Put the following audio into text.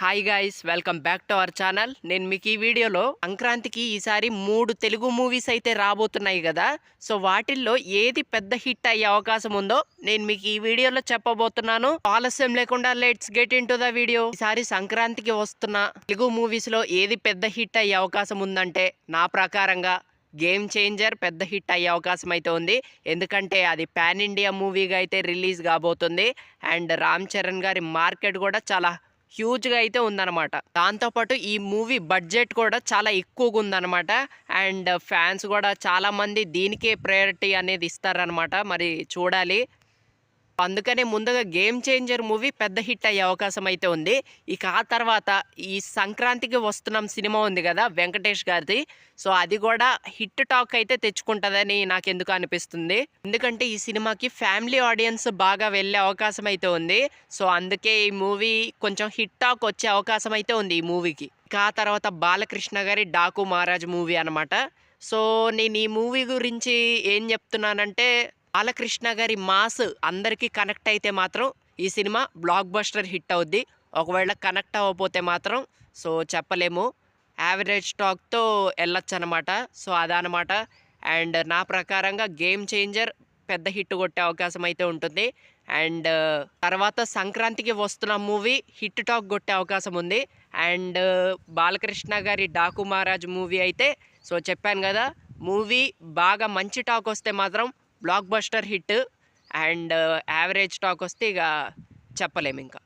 Hi guys, welcome back to our channel. నేను మీకు ఈ వీడియోలో సంక్రాంతికి ఈసారి 3 తెలుగు మూవీస్ అయితే రాబోతున్నాయి కదా. సో వాటిల్లో ఏది పెద్ద హిట్ అయ్యే అవకాశం ఉందో నేను మీకు ఈ వీడియోలో చెప్పబోతున్నాను. ఆలస్యం లేకుండా let's get in to the video. ఈసారి సంక్రాంతికి వస్తున్న తెలుగు మూవీస్ లో ఏది పెద్ద హిట్ అయ్యే అవకాశం ఉందంటే నా ప్రకారంగా గేమ్ చేంజర్ పెద్ద హిట్ అయ్యే అవకాశం అయితే ఉంది. ఎందుకంటే అది పాన్ ఇండియా మూవీగా అయితే రిలీజ్ కాబోతుంది. అండ్ రామ్ చరణ్ గారి మార్కెట్ కూడా చాలా హ్యూజ్గా అయితే ఉందన్నమాట. దాంతోపాటు ఈ మూవీ బడ్జెట్ కూడా చాలా ఎక్కువగా ఉందన్నమాట. అండ్ ఫ్యాన్స్ కూడా చాలామంది దీనికే ప్రయారిటీ అనేది ఇస్తారనమాట. మరి చూడాలి. అందుకనే ముందుగా గేమ్ చేంజర్ మూవీ పెద్ద హిట్ అయ్యే అవకాశం అయితే ఉంది. ఇక ఆ తర్వాత ఈ సంక్రాంతికి వస్తున్నాం సినిమా ఉంది కదా వెంకటేష్ గారిది. సో అది కూడా హిట్ టాక్ అయితే తెచ్చుకుంటుందని నాకు ఎందుకు అనిపిస్తుంది. ఎందుకంటే ఈ సినిమాకి ఫ్యామిలీ ఆడియన్స్ బాగా వెళ్ళే అవకాశం అయితే ఉంది. సో అందుకే ఈ మూవీ కొంచెం హిట్ టాక్ వచ్చే అవకాశం అయితే ఉంది ఈ మూవీకి. ఇక ఆ తర్వాత బాలకృష్ణ గారి డాకు మహారాజ్ మూవీ అనమాట. సో నేను ఈ మూవీ గురించి ఏం చెప్తున్నానంటే, బాలకృష్ణ గారి మాస్ అందరికీ కనెక్ట్ అయితే మాత్రం ఈ సినిమా బ్లాక్ బస్టర్ హిట్ అవుద్ది. ఒకవేళ కనెక్ట్ అవ్వకపోతే మాత్రం సో చెప్పలేము. యావరేజ్ టాక్తో వెళ్ళొచ్చు అనమాట. సో అదనమాట. అండ్ నా ప్రకారంగా గేమ్ చేంజర్ పెద్ద హిట్ కొట్టే అవకాశం అయితే ఉంటుంది. అండ్ తర్వాత సంక్రాంతికి వస్తున్న మూవీ హిట్ టాక్ కొట్టే అవకాశం ఉంది. అండ్ బాలకృష్ణ గారి డాకు మహారాజ్ మూవీ అయితే సో చెప్పాను కదా, మూవీ బాగా మంచి టాక్ వస్తే మాత్రం block buster hit. And average talk వస్తే ఇక చెప్పలేము ఇంకా.